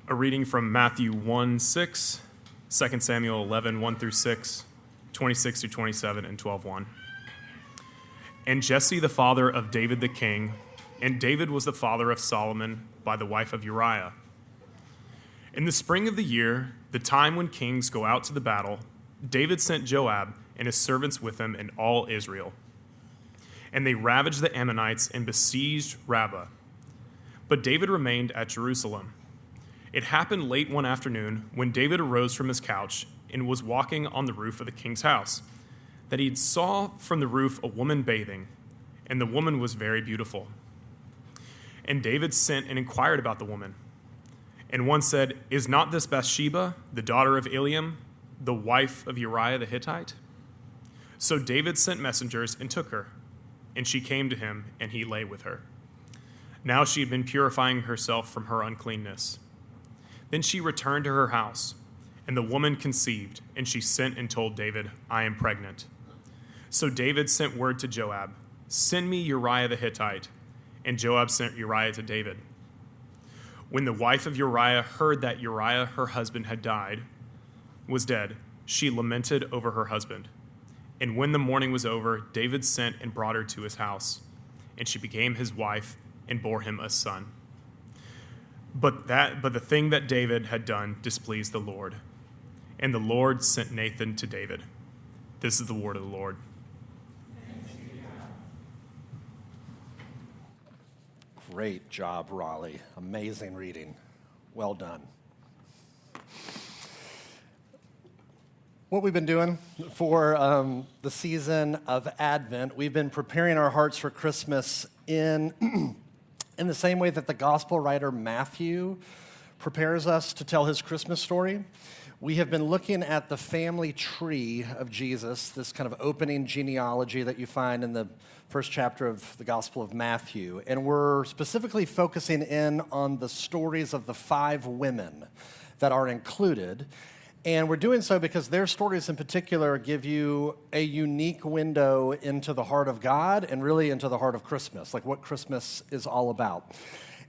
A reading from Matthew 1:6, 2 Samuel 11, 1 through 6, 26 through 27, and 12:1. And Jesse, the father of David the king, and David was the father of Solomon by the wife of Uriah. In the spring of the year, the time when kings go out to the battle, David sent Joab and his servants with him and all Israel. And they ravaged the Ammonites and besieged Rabbah. But David remained at Jerusalem. It happened late one afternoon when David arose from his couch and was walking on the roof of the king's house, that he saw from the roof a woman bathing, and the woman was very beautiful. And David sent and inquired about the woman. And one said, "Is not this Bathsheba, the daughter of Eliam, the wife of Uriah the Hittite?" So David sent messengers and took her, and she came to him, and he lay with her. Now she had been purifying herself from her uncleanness. Then she returned to her house, and the woman conceived, and she sent and told David, "I am pregnant." So David sent word to Joab, "Send me Uriah the Hittite." And Joab sent Uriah to David. When the wife of Uriah heard that Uriah, her husband, was dead, she lamented over her husband. And when the mourning was over, David sent and brought her to his house, and she became his wife and bore him a son. But the thing that David had done displeased the Lord. And the Lord sent Nathan to David. This is the word of the Lord. Great job, Raleigh. Amazing reading. Well done. What we've been doing for the season of Advent, we've been preparing our hearts for Christmas in the same way that the gospel writer Matthew prepares us to tell his Christmas story. We have been looking at the family tree of Jesus, this kind of opening genealogy that you find in the first chapter of the Gospel of Matthew. And we're specifically focusing in on the stories of the 5 women that are included. And we're doing so because their stories in particular give you a unique window into the heart of God and really into the heart of Christmas, like what Christmas is all about.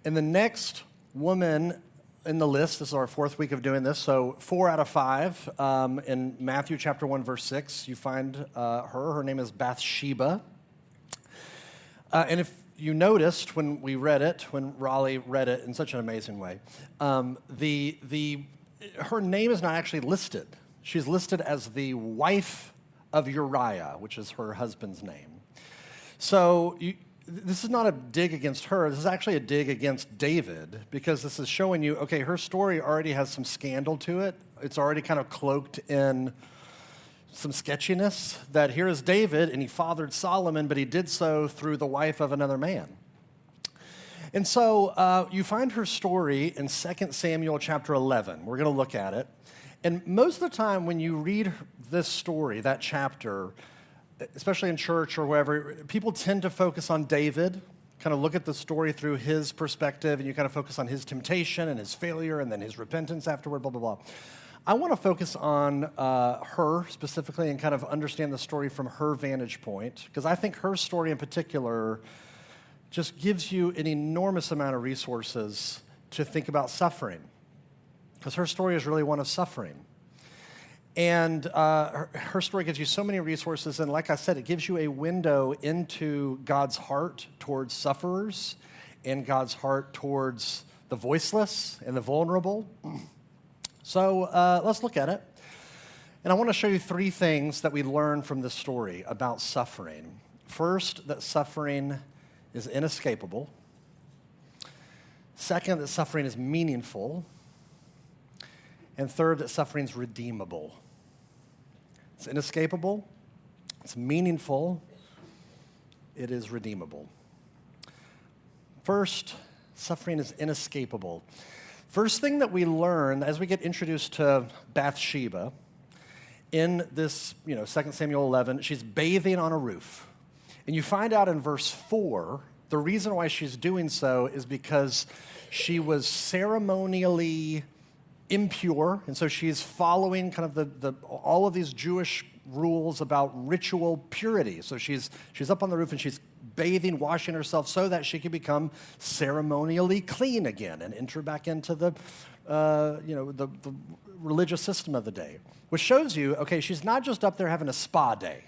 And the next woman in the list, this is our 4th week of doing this, so 4 out of 5. In Matthew chapter 1, verse 6, you find her. Her name is Bathsheba. And if you noticed when we read it, when Raleigh read it in such an amazing way, her name is not actually listed. She's listed as the wife of Uriah, which is her husband's name. So this is not a dig against her. This is actually a dig against David, because this is showing you, okay, her story already has some scandal to it. It's already kind of cloaked in some sketchiness, that here is David, and he fathered Solomon, but he did so through the wife of another man. And so you find her story in 2 Samuel chapter 11. We're going to look at it. And most of the time when you read this story, that chapter, especially in church or wherever, people tend to focus on David, kind of look at the story through his perspective, and you kind of focus on his temptation and his failure and then his repentance afterward, blah, blah, blah. I want to focus on her specifically and kind of understand the story from her vantage point, because I think her story in particular just gives you an enormous amount of resources to think about suffering, because her story is really one of suffering. And her story gives you so many resources, and like I said, it gives you a window into God's heart towards sufferers and God's heart towards the voiceless and the vulnerable. So let's look at it. And I want to show you 3 things that we learn from this story about suffering. First, that suffering is inescapable. Second, that suffering is meaningful. And third, that suffering is redeemable. It's inescapable, it's meaningful, it is redeemable. First, suffering is inescapable. First thing that we learn as we get introduced to Bathsheba in this, 2 Samuel 11, she's bathing on a roof. And you find out in verse 4, the reason why she's doing so is because she was ceremonially impure, and so she's following kind of all of these Jewish rules about ritual purity. So she's up on the roof and she's bathing, washing herself so that she can become ceremonially clean again and enter back into the the religious system of the day, which shows you, okay, she's not just up there having a spa day.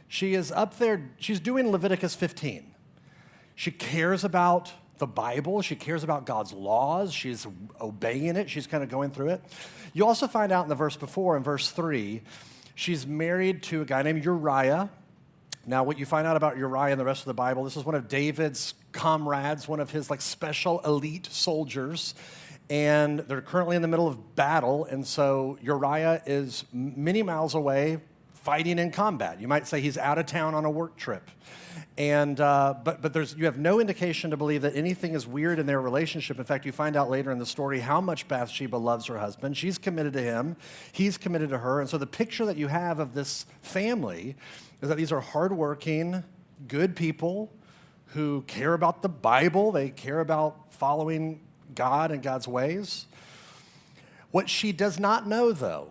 She is up there, she's doing Leviticus 15. She cares about the Bible. She cares about God's laws. She's obeying it. She's kind of going through it. You also find out in the verse before, in verse 3, she's married to a guy named Uriah. Now, what you find out about Uriah in the rest of the Bible, this is one of David's comrades, one of his special elite soldiers, and they're currently in the middle of battle, and so Uriah is many miles away fighting in combat. You might say he's out of town on a work trip. And but you have no indication to believe that anything is weird in their relationship. In fact, you find out later in the story how much Bathsheba loves her husband. She's committed to him. He's committed to her. And so the picture that you have of this family is that these are hardworking, good people who care about the Bible. They care about following God and God's ways. What she does not know, though,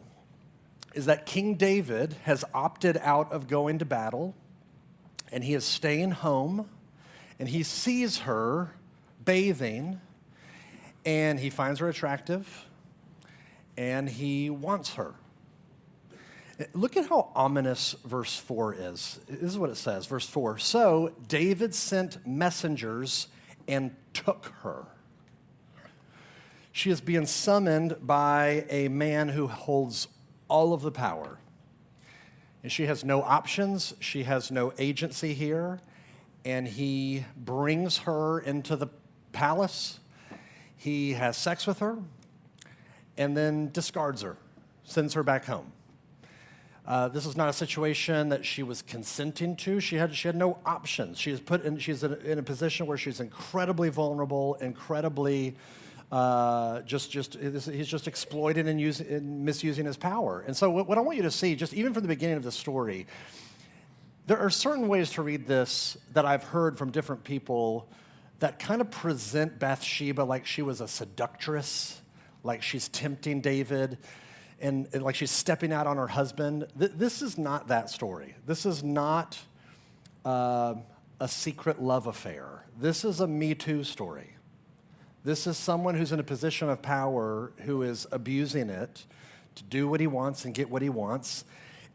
is that King David has opted out of going to battle, and he is staying home, and he sees her bathing, and he finds her attractive, and he wants her. Look at how ominous verse 4 is. This is what it says, verse 4. So David sent messengers and took her. She is being summoned by a man who holds all of the power. And she has no options. She has no agency here. And he brings her into the palace. He has sex with her and then discards her, sends her back home. This is not a situation that she was consenting to. She had no options. She's in a position where she's incredibly vulnerable, incredibly he's just exploiting and misusing his power. And so what I want you to see, just even from the beginning of the story, there are certain ways to read this that I've heard from different people that kind of present Bathsheba like she was a seductress, like she's tempting David, and like she's stepping out on her husband. This is not that story. This is not a secret love affair. This is a Me Too story. This is someone who's in a position of power who is abusing it to do what he wants and get what he wants.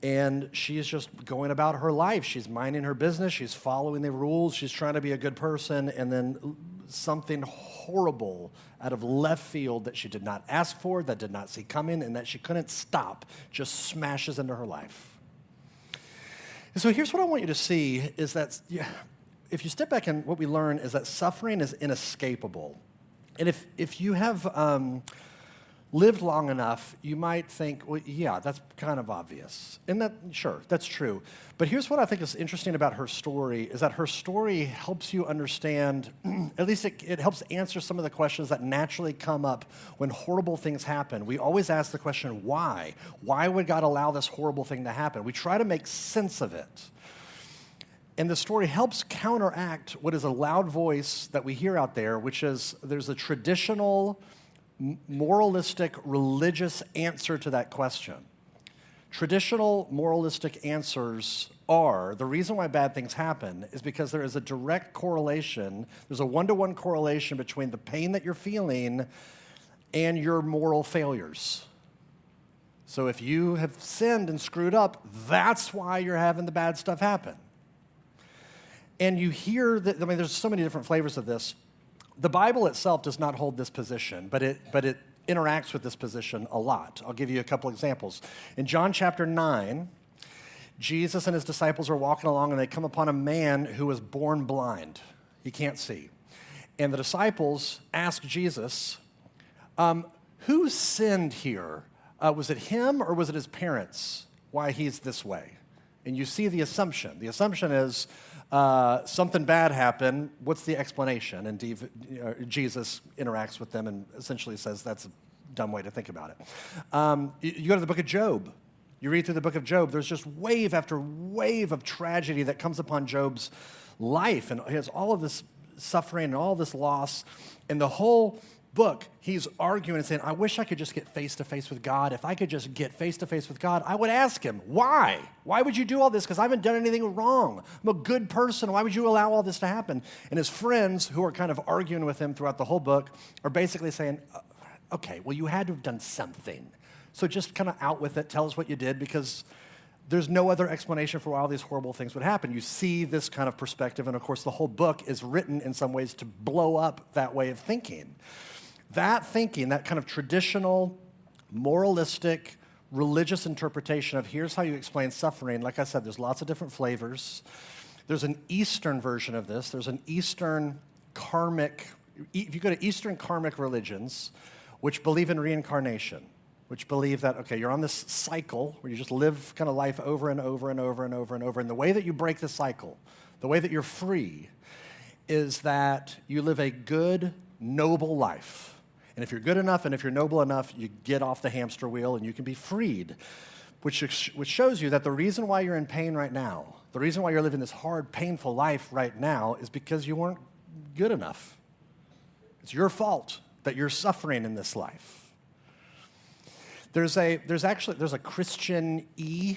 And she's just going about her life. She's minding her business. She's following the rules. She's trying to be a good person. And then something horrible out of left field that she did not ask for, that did not see coming, and that she couldn't stop, just smashes into her life. And so here's what I want you to see is that if you step back and what we learn is that suffering is inescapable. And if you have lived long enough, you might think, well, yeah, that's kind of obvious. And sure, that's true. But here's what I think is interesting about her story, is that her story helps you understand, at least it helps answer some of the questions that naturally come up when horrible things happen. We always ask the question, why? Why would God allow this horrible thing to happen? We try to make sense of it. And the story helps counteract what is a loud voice that we hear out there, which is there's a traditional, moralistic, religious answer to that question. Traditional moralistic answers are, the reason why bad things happen is because there is a direct correlation, there's a one-to-one correlation between the pain that you're feeling and your moral failures. So if you have sinned and screwed up, that's why you're having the bad stuff happen. And you hear that, there's so many different flavors of this. The Bible itself does not hold this position, but it interacts with this position a lot. I'll give you a couple examples. In John chapter 9, Jesus and his disciples are walking along, and they come upon a man who was born blind. He can't see. And the disciples ask Jesus, who sinned here? Was it him or was it his parents? Why he's this way? And you see the assumption. The assumption is, something bad happened. What's the explanation? And Jesus interacts with them and essentially says that's a dumb way to think about it. You go to the book of Job. You read through the book of Job. There's just wave after wave of tragedy that comes upon Job's life. And he has all of this suffering and all this loss. And the whole book, he's arguing and saying, I wish I could just get face-to-face with God. If I could just get face-to-face with God, I would ask him, why? Why would you do all this? Because I haven't done anything wrong. I'm a good person. Why would you allow all this to happen? And his friends, who are kind of arguing with him throughout the whole book, are basically saying, Okay, well, you had to have done something. So just kind of out with it, tell us what you did, because there's no other explanation for why all these horrible things would happen. You see this kind of perspective, and of course the whole book is written in some ways to blow up that way of thinking. That thinking, that kind of traditional, moralistic, religious interpretation of here's how you explain suffering, like I said, there's lots of different flavors. There's an Eastern version of this. There's an Eastern karmic, if you go to Eastern karmic religions, which believe in reincarnation, which believe that, okay, you're on this cycle where you just live kind of life over and over and over and over and over. And the way that you break the cycle, the way that you're free, is that you live a good, noble life. And if you're good enough and if you're noble enough, you get off the hamster wheel and you can be freed, which shows you that the reason why you're in pain right now, the reason why you're living this hard, painful life right now is because you weren't good enough. It's your fault that you're suffering in this life. There's a Christian-y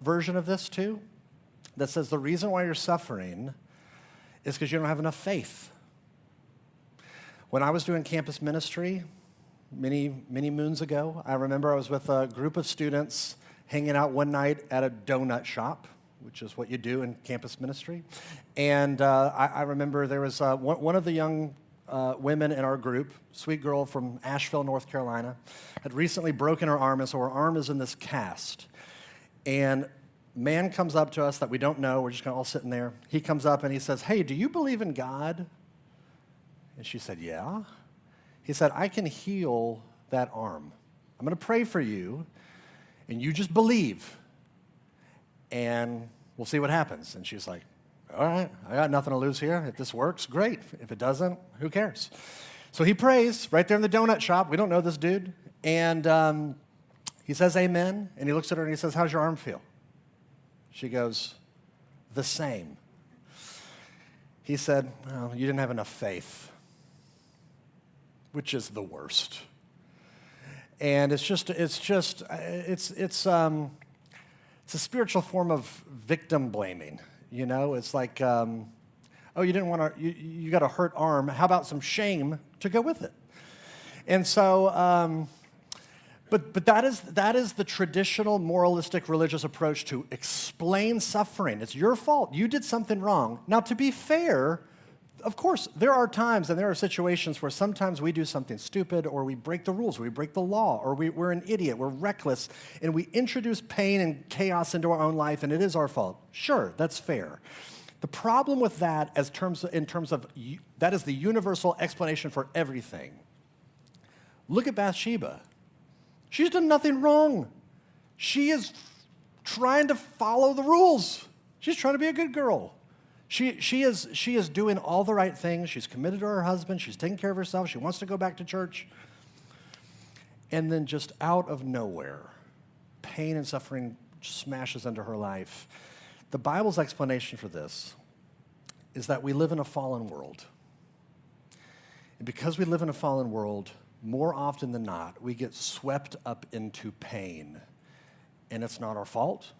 version of this too that says the reason why you're suffering is because you don't have enough faith. When I was doing campus ministry many moons ago, I remember I was with a group of students hanging out one night at a donut shop, which is what you do in campus ministry. And I remember there was one of the young women in our group, sweet girl from Asheville, North Carolina, had recently broken her arm, and so her arm is in this cast. And man comes up to us that we don't know, we're just kind of all sitting there. He comes up and he says, "Hey, do you believe in God?" And she said, "Yeah." He said, "I can heal that arm. I'm going to pray for you, and you just believe, and we'll see what happens." And she's like, "All right, I got nothing to lose here. If this works, great. If it doesn't, who cares?" So he prays right there in the donut shop. We don't know this dude. And he says amen, and he looks at her and he says, "How's your arm feel?" She goes, "The same." He said, "Well, you didn't have enough faith," which is the worst. And it's a spiritual form of victim blaming. You know, it's like, oh, you didn't want to, you got a hurt arm. How about some shame to go with it? And so, but that is the traditional moralistic religious approach to explain suffering. It's your fault. You did something wrong. Now, to be fair, of course, there are times and there are situations where sometimes we do something stupid, or we break the rules, or we break the law, or we're an idiot, we're reckless, and we introduce pain and chaos into our own life, and it is our fault. Sure, that's fair. The problem with that, in terms of that is the universal explanation for everything. Look at Bathsheba. She's done nothing wrong. She is trying to follow the rules. She's trying to be a good girl. She is doing all the right things. She's committed to her husband. She's taking care of herself. She wants to go back to church. And then just out of nowhere, pain and suffering smashes into her life. The Bible's explanation for this is that we live in a fallen world. And because we live in a fallen world, more often than not, we get swept up into pain. And it's not our fault.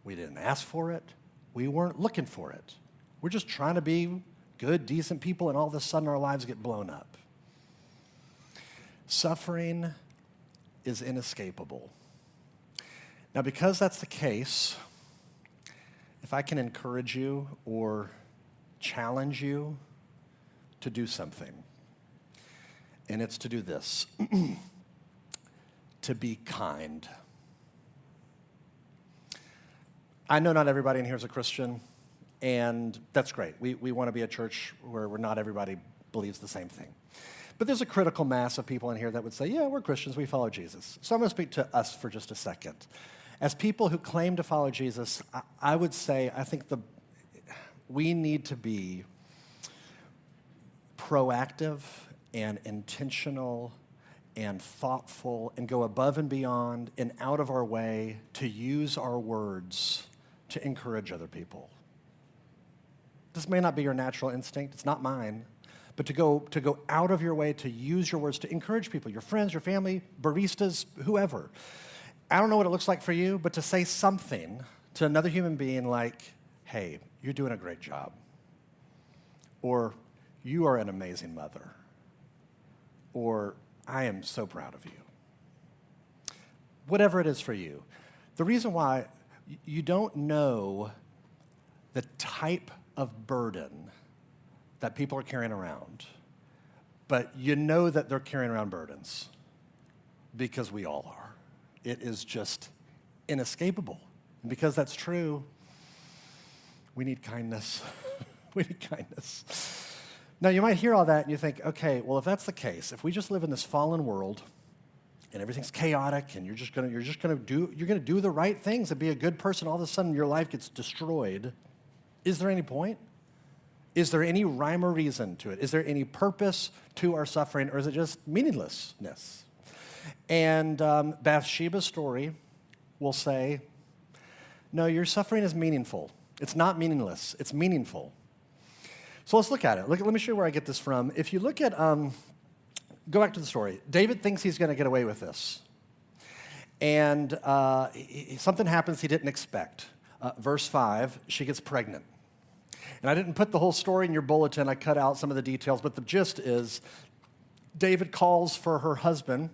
We didn't ask for it. We weren't looking for it. We're just trying to be good, decent people, and all of a sudden our lives get blown up. Suffering is inescapable. Now, because that's the case, if I can encourage you or challenge you to do something, and it's to do this, to be kind. I know not everybody in here is a Christian, and that's great. We want to be a church where not everybody believes the same thing. But there's a critical mass of people in here that would say, yeah, we're Christians, we follow Jesus. So I'm going to speak to us for just a second. As people who claim to follow Jesus, I would say I think we need to be proactive and intentional and thoughtful and go above and beyond and out of our way to use our words to encourage other people. This may not be your natural instinct, it's not mine, but to go out of your way to use your words to encourage people, your friends, your family, baristas, whoever. I don't know what it looks like for you, but to say something to another human being like, hey, you're doing a great job, or you are an amazing mother, or I am so proud of you. Whatever it is for you. The reason why you don't know the type of burden that people are carrying around, but you know that they're carrying around burdens because we all are. It is just inescapable. And because that's true, we need kindness. We need kindness. Now, you might hear all that and you think, okay, well, if that's the case, if we just live in this fallen world and everything's chaotic and you're gonna do the right things and be a good person, all of a sudden your life gets destroyed, is there any point? Is there any rhyme or reason to it? Is there any purpose to our suffering, or is it just meaninglessness? And Bathsheba's story will say, no, your suffering is meaningful. It's not meaningless. It's meaningful. So let's look at it. Let me show you where I get this from. If you look at, go back to the story. David thinks he's going to get away with this. And something happens he didn't expect. Verse 5, she gets pregnant. And I didn't put the whole story in your bulletin. I cut out some of the details. But the gist is David calls for her husband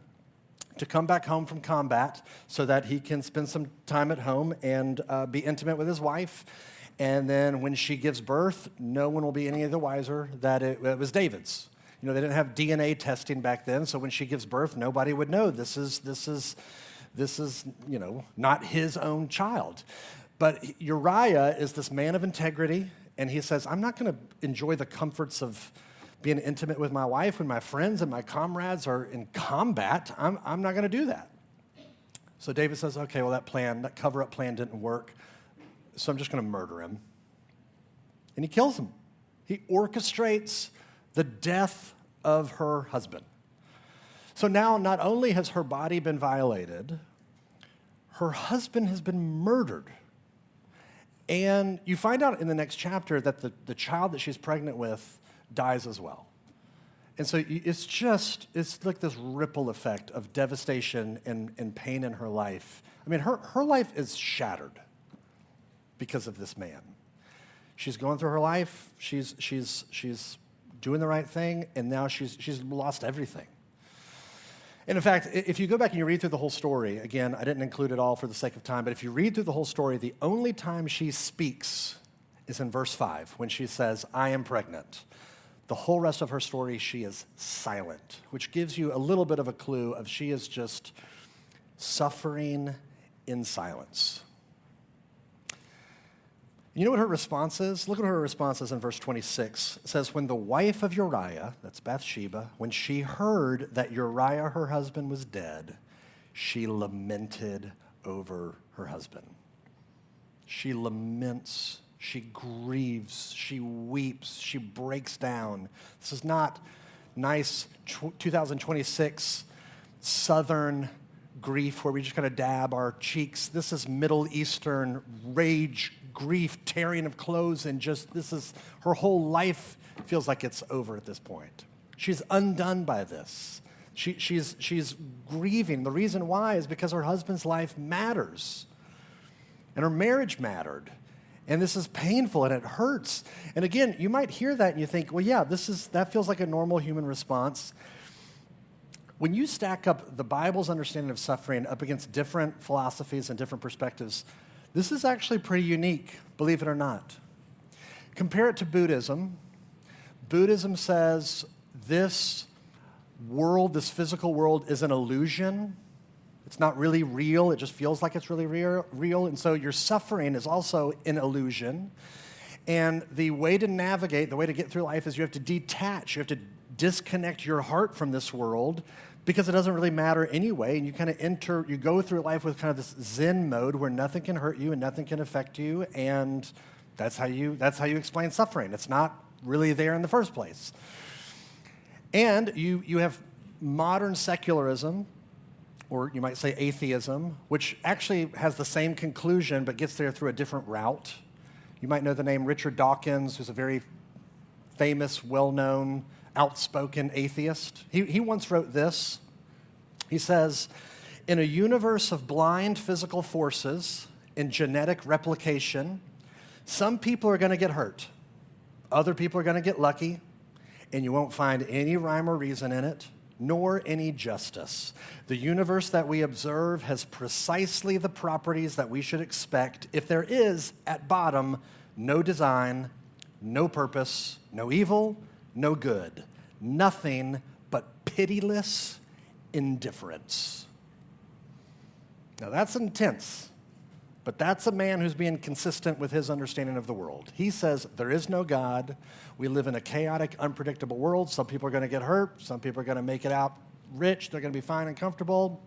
to come back home from combat so that he can spend some time at home and be intimate with his wife. And then when she gives birth, no one will be any the wiser that it was David's. You know, they didn't have DNA testing back then, so when she gives birth, nobody would know this is not his own child. But Uriah is this man of integrity, and he says, I'm not going to enjoy the comforts of being intimate with my wife when my friends and my comrades are in combat. I'm not going to do that. So David says, okay, well, that cover-up plan didn't work, so I'm just going to murder him. And he kills him. He orchestrates the death of her husband. So now not only has her body been violated, her husband has been murdered. And you find out in the next chapter that the child that she's pregnant with dies as well. And so it's like this ripple effect of devastation and pain in her life. I mean, her life is shattered because of this man. She's going through her life, she's doing the right thing, and now she's lost everything. And in fact, if you go back and you read through the whole story, again, I didn't include it all for the sake of time, but if you read through the whole story, the only time she speaks is in verse 5, when she says, I am pregnant. The whole rest of her story, she is silent, which gives you a little bit of a clue of she is just suffering in silence. You know what her response is? Look at what her response is in verse 26. It says, when the wife of Uriah, that's Bathsheba, when she heard that Uriah, her husband, was dead, she lamented over her husband. She laments, she grieves, she weeps, she breaks down. This is not nice 2026 Southern grief where we just kind of dab our cheeks. This is Middle Eastern rage, grief, tearing of clothes, and her whole life feels like it's over at this point. She's undone by this. She's grieving. The reason why is because her husband's life matters, and her marriage mattered, and this is painful and it hurts. And again, you might hear that and you think, well, yeah, that feels like a normal human response. When you stack up the Bible's understanding of suffering up against different philosophies and different perspectives, this is actually pretty unique, believe it or not. Compare it to Buddhism. Buddhism says this world, this physical world, is an illusion. It's not really real. It just feels like it's really real. And so your suffering is also an illusion. And the way to navigate, the way to get through life is you have to detach. You have to disconnect your heart from this world because it doesn't really matter anyway. And you go through life with kind of this Zen mode where nothing can hurt you and nothing can affect you. And that's how you explain suffering. It's not really there in the first place. And you have modern secularism, or you might say atheism, which actually has the same conclusion but gets there through a different route. You might know the name Richard Dawkins, who's a very famous, well-known, outspoken atheist. He once wrote this. He says, in a universe of blind physical forces and genetic replication, some people are going to get hurt. Other people are going to get lucky, and you won't find any rhyme or reason in it. nor any justice. The universe that we observe has precisely the properties that we should expect if there is, at bottom, no design, no purpose, no evil, no good, nothing but pitiless indifference. Now that's intense, but that's a man who's being consistent with his understanding of the world. He says there is no God. We live in a chaotic, unpredictable world. Some people are going to get hurt. Some people are going to make it out rich. They're going to be fine and comfortable.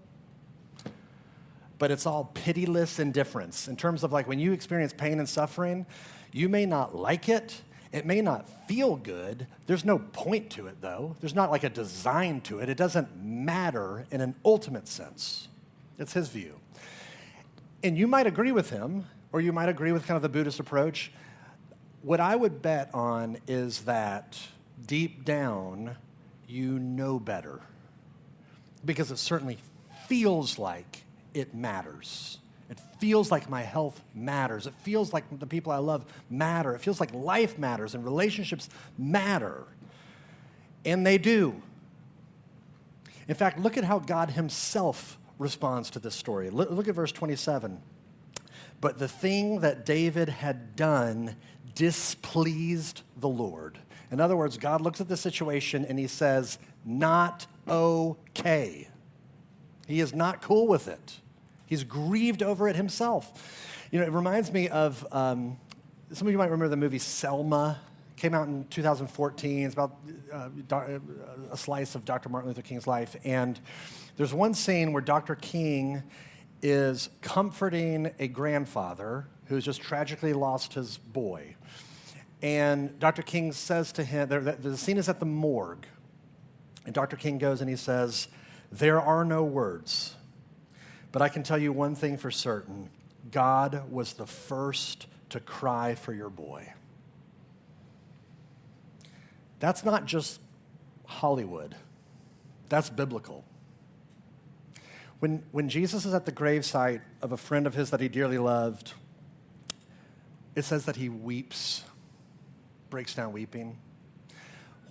But it's all pitiless indifference. In terms of like when you experience pain and suffering, you may not like it. It may not feel good. There's no point to it, though. There's not like a design to it. It doesn't matter in an ultimate sense. It's his view. And you might agree with him, or you might agree with kind of the Buddhist approach. What I would bet on is that deep down, you know better. Because it certainly feels like it matters. It feels like my health matters. It feels like the people I love matter. It feels like life matters and relationships matter. And they do. In fact, look at how God himself responds to this story. Look at verse 27. But the thing that David had done displeased the Lord. In other words, God looks at the situation and he says, not okay. He is not cool with it. He's grieved over it himself. You know, it reminds me of, some of you might remember the movie Selma. Came out in 2014. It's about a slice of Dr. Martin Luther King's life. And there's one scene where Dr. King is comforting a grandfather who's just tragically lost his boy. And Dr. King says to him, the scene is at the morgue. And Dr. King goes and he says, there are no words, but I can tell you one thing for certain. God was the first to cry for your boy. That's not just Hollywood. That's biblical. When Jesus is at the gravesite of a friend of his that he dearly loved, it says that he weeps, breaks down weeping.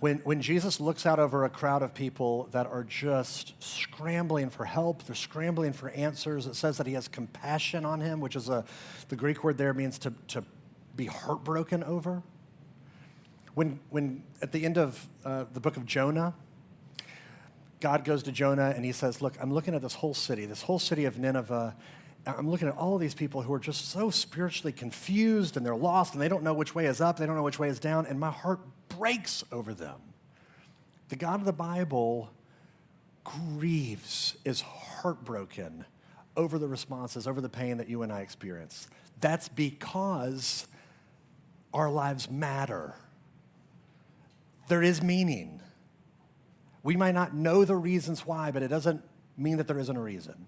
When Jesus looks out over a crowd of people that are just scrambling for help, they're scrambling for answers, it says that he has compassion on him, which is the Greek word there means to be heartbroken over. When at the end of the book of Jonah, God goes to Jonah and he says, look, I'm looking at this whole city of Nineveh. I'm looking at all of these people who are just so spiritually confused and they're lost and they don't know which way is up, they don't know which way is down, and my heart breaks over them. The God of the Bible grieves, is heartbroken over the responses, over the pain that you and I experience. That's because our lives matter. There is meaning. We might not know the reasons why, but it doesn't mean that there isn't a reason.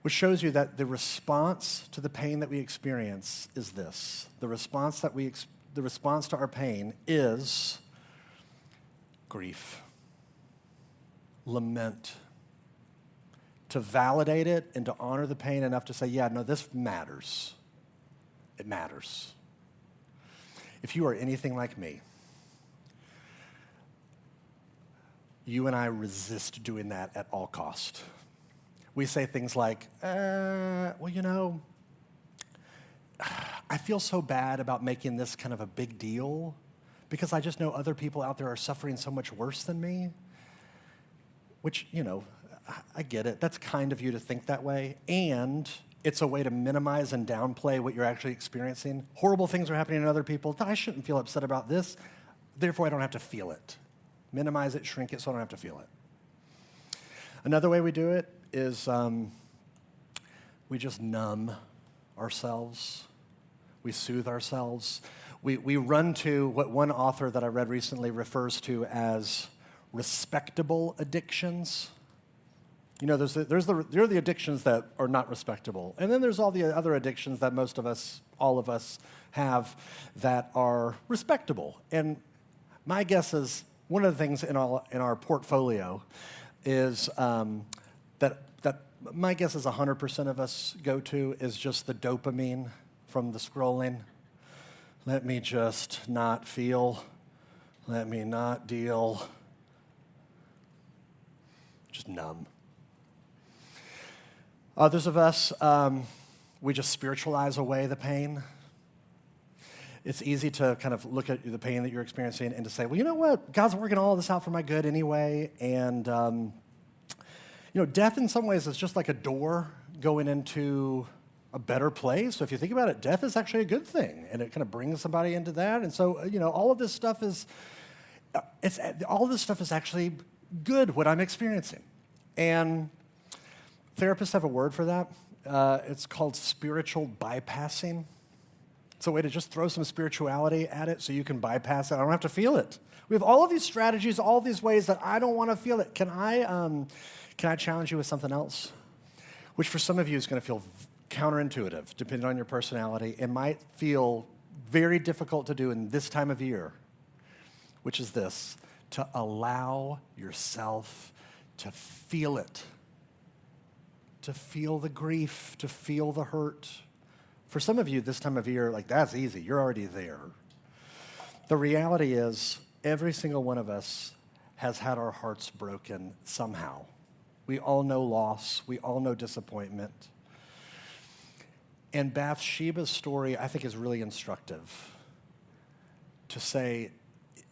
Which shows you that the response to the pain that we experience is this. The response to our pain is grief, lament, to validate it and to honor the pain enough to say, yeah, no, this matters. It matters. If you are anything like me, you and I resist doing that at all cost. We say things like, well, you know, I feel so bad about making this kind of a big deal because I just know other people out there are suffering so much worse than me. Which, you know, I get it. That's kind of you to think that way. And it's a way to minimize and downplay what you're actually experiencing. Horrible things are happening to other people. I shouldn't feel upset about this. Therefore, I don't have to feel it. Minimize it, shrink it so I don't have to feel it. Another way we do it is we just numb ourselves. We soothe ourselves. We run to what one author that I read recently refers to as respectable addictions. You know, there are the addictions that are not respectable. And then there's all the other addictions that most of us, all of us, have that are respectable. And my guess is one of the things in our portfolio is that my guess is 100% of us go to is just the dopamine from the scrolling. Let me just not feel. Let me not deal. just numb. Others of us, we just spiritualize away the pain. It's easy to kind of look at the pain that you're experiencing and to say, well, you know what? God's working all this out for my good anyway. And, death in some ways is just like a door going into a better place. So if you think about it, death is actually a good thing. And it kind of brings somebody into that. And so, all of this stuff is actually good, what I'm experiencing. And therapists have a word for that. It's called spiritual bypassing. It's a way to just throw some spirituality at it so you can bypass it. I don't have to feel it. We have all of these strategies, all these ways that I don't want to feel it. Can I challenge you with something else? Which for some of you is going to feel counterintuitive, depending on your personality. It might feel very difficult to do in this time of year, which is this: to allow yourself to feel it, to feel the grief, to feel the hurt. For some of you, this time of year, that's easy. You're already there. The reality is, every single one of us has had our hearts broken somehow. We all know loss. We all know disappointment. And Bathsheba's story, I think, is really instructive to say,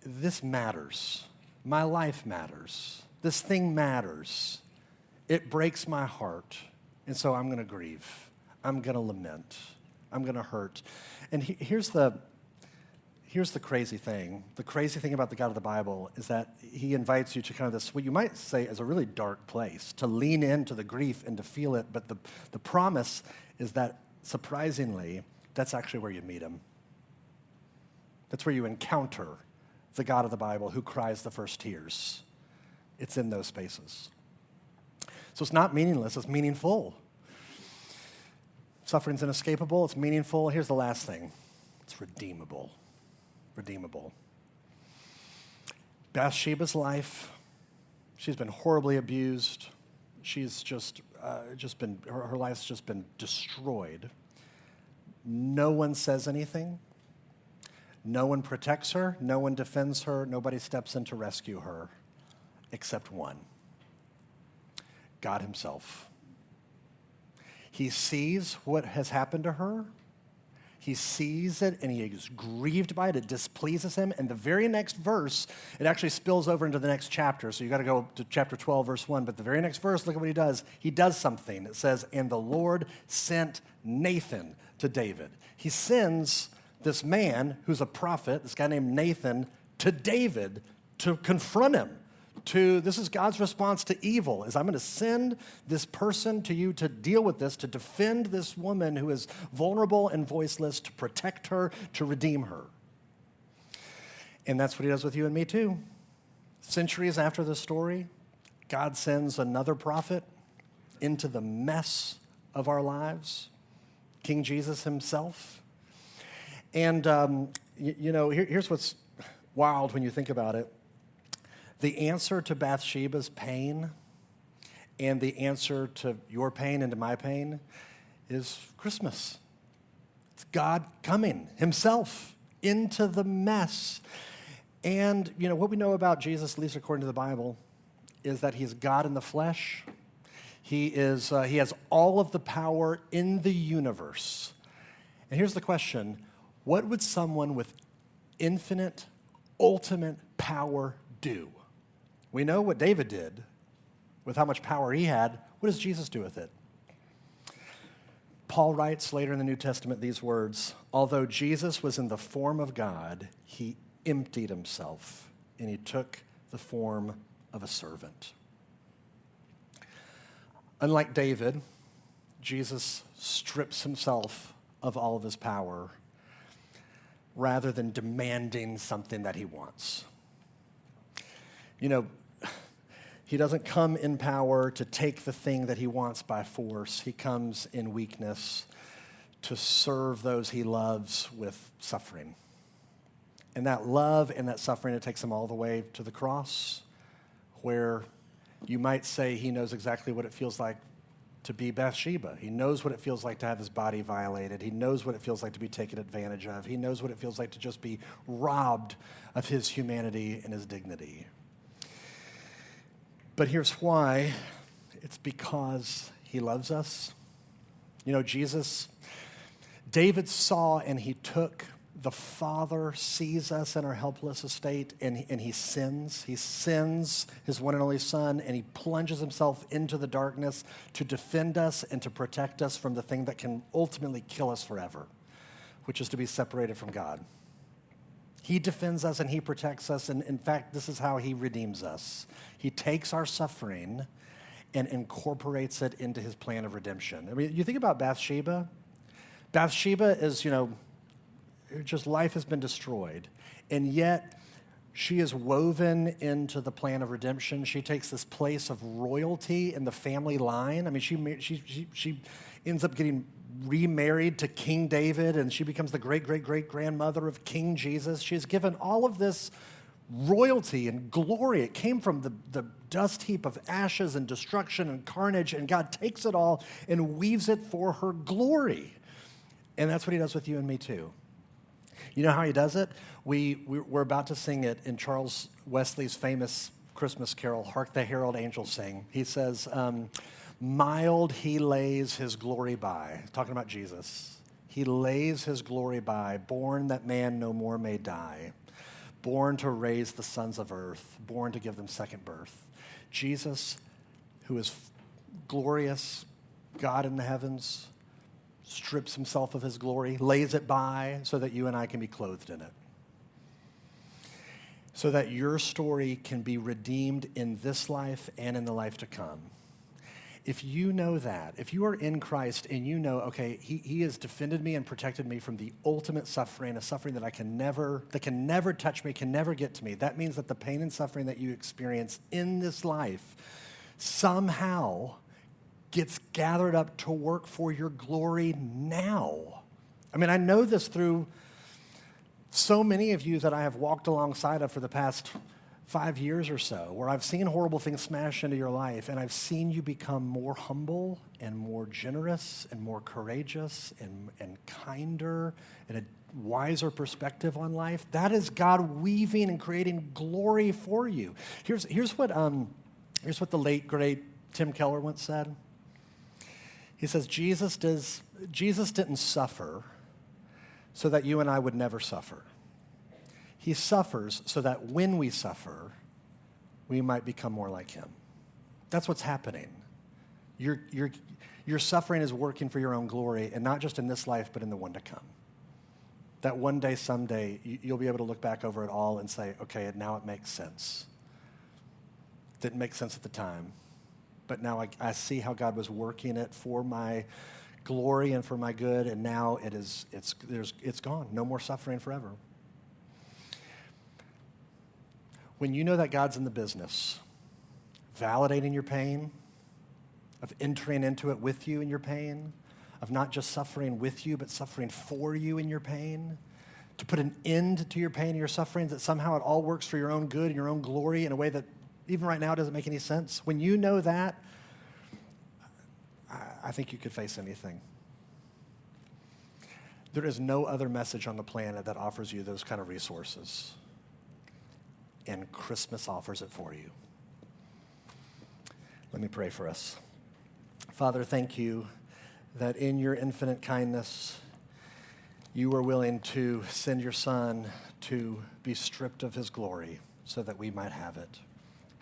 this matters. My life matters. This thing matters. It breaks my heart. And so I'm going to grieve. I'm going to lament. I'm going to hurt. And here's the crazy thing. The crazy thing about the God of the Bible is that he invites you to kind of this, what you might say is a really dark place, to lean into the grief and to feel it. But the promise is that, surprisingly, that's actually where you meet him. That's where you encounter the God of the Bible who cries the first tears. It's in those spaces. So it's not meaningless, it's meaningful. Suffering's inescapable, it's meaningful. Here's the last thing: it's redeemable. Redeemable. Bathsheba's life, she's been horribly abused. She's her life's just been destroyed. No one says anything. No one protects her. No one defends her. Nobody steps in to rescue her, except one: God himself. He sees what has happened to her. He sees it, and he is grieved by it. It displeases him. And the very next verse, it actually spills over into the next chapter. So you got to go to chapter 12, verse 1. But the very next verse, look at what he does. He does something. It says, and the Lord sent Nathan to David. He sends this man who's a prophet, this guy named Nathan, to David to confront him. This is God's response to evil, is I'm going to send this person to you to deal with this, to defend this woman who is vulnerable and voiceless, to protect her, to redeem her. And that's what he does with you and me too. Centuries after the story, God sends another prophet into the mess of our lives, King Jesus himself. And, here's what's wild when you think about it. The answer to Bathsheba's pain and the answer to your pain and to my pain is Christmas. It's God coming himself into the mess. And, what we know about Jesus, at least according to the Bible, is that he's God in the flesh. He has all of the power in the universe. And here's the question: what would someone with infinite, ultimate power do? We know what David did with how much power he had. What does Jesus do with it? Paul writes later in the New Testament these words: although Jesus was in the form of God, he emptied himself, and he took the form of a servant. Unlike David, Jesus strips himself of all of his power rather than demanding something that he wants. He doesn't come in power to take the thing that he wants by force. He comes in weakness to serve those he loves with suffering. And that love and that suffering, it takes him all the way to the cross, where you might say he knows exactly what it feels like to be Bathsheba. He knows what it feels like to have his body violated. He knows what it feels like to be taken advantage of. He knows what it feels like to just be robbed of his humanity and his dignity. But here's why. It's because he loves us. You know, David saw and he took. The Father sees us in our helpless estate, and he sins. He sends his one and only Son, and he plunges himself into the darkness to defend us and to protect us from the thing that can ultimately kill us forever, which is to be separated from God. He defends us and he protects us, and in fact, this is how he redeems us. He takes our suffering and incorporates it into his plan of redemption. I mean, you think about Bathsheba. Bathsheba is, just life has been destroyed, and yet she is woven into the plan of redemption. She takes this place of royalty in the family line. I mean, she ends up getting remarried to King David, and she becomes the great-great-great-grandmother of King Jesus. She is given all of this royalty and glory. It came from the dust heap of ashes and destruction and carnage, and God takes it all and weaves it for her glory. And that's what he does with you and me too. You know how he does it? We're about to sing it in Charles Wesley's famous Christmas carol, Hark the Herald Angels Sing. He says, mild he lays his glory by, talking about Jesus. He lays his glory by, born that man no more may die, born to raise the sons of earth, born to give them second birth. Jesus, who is glorious, God in the heavens, strips himself of his glory, lays it by so that you and I can be clothed in it. So that your story can be redeemed in this life and in the life to come. If you know that, if you are in Christ and you know, okay, he has defended me and protected me from the ultimate suffering, a suffering that can never touch me, can never get to me, that means that the pain and suffering that you experience in this life somehow gets gathered up to work for your glory now. I mean, I know this through so many of you that I have walked alongside of for the past 5 years or so, where I've seen horrible things smash into your life, and I've seen you become more humble and more generous and more courageous and kinder and a wiser perspective on life. That is God weaving and creating glory for you. Here's what the late, great Tim Keller once said. He says, Jesus didn't suffer so that you and I would never suffer. He suffers so that when we suffer, we might become more like him. That's what's happening. Your suffering is working for your own glory, and not just in this life, but in the one to come. That one day, someday, you'll be able to look back over it all and say, okay, now it makes sense. Didn't make sense at the time. But now I see how God was working it for my glory and for my good, and now it's gone. No more suffering forever. When you know that God's in the business, validating your pain, of entering into it with you in your pain, of not just suffering with you, but suffering for you in your pain, to put an end to your pain and your suffering, that somehow it all works for your own good and your own glory in a way that even right now doesn't make any sense. When you know that, I think you could face anything. There is no other message on the planet that offers you those kind of resources. And Christmas offers it for you. Let me pray for us. Father, thank you that in your infinite kindness, you were willing to send your Son to be stripped of his glory so that we might have it,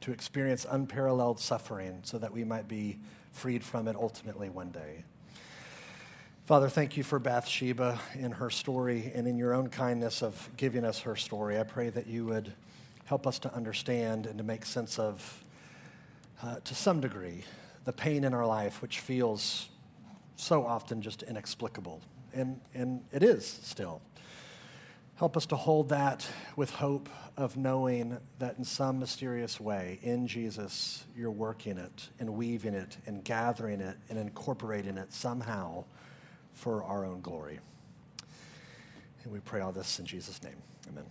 to experience unparalleled suffering so that we might be freed from it ultimately one day. Father, thank you for Bathsheba in her story and in your own kindness of giving us her story. I pray that you would help us to understand and to make sense of, to some degree, the pain in our life, which feels so often just inexplicable. And it is still. Help us to hold that with hope of knowing that in some mysterious way, in Jesus, you're working it and weaving it and gathering it and incorporating it somehow for our own glory. And we pray all this in Jesus' name. Amen.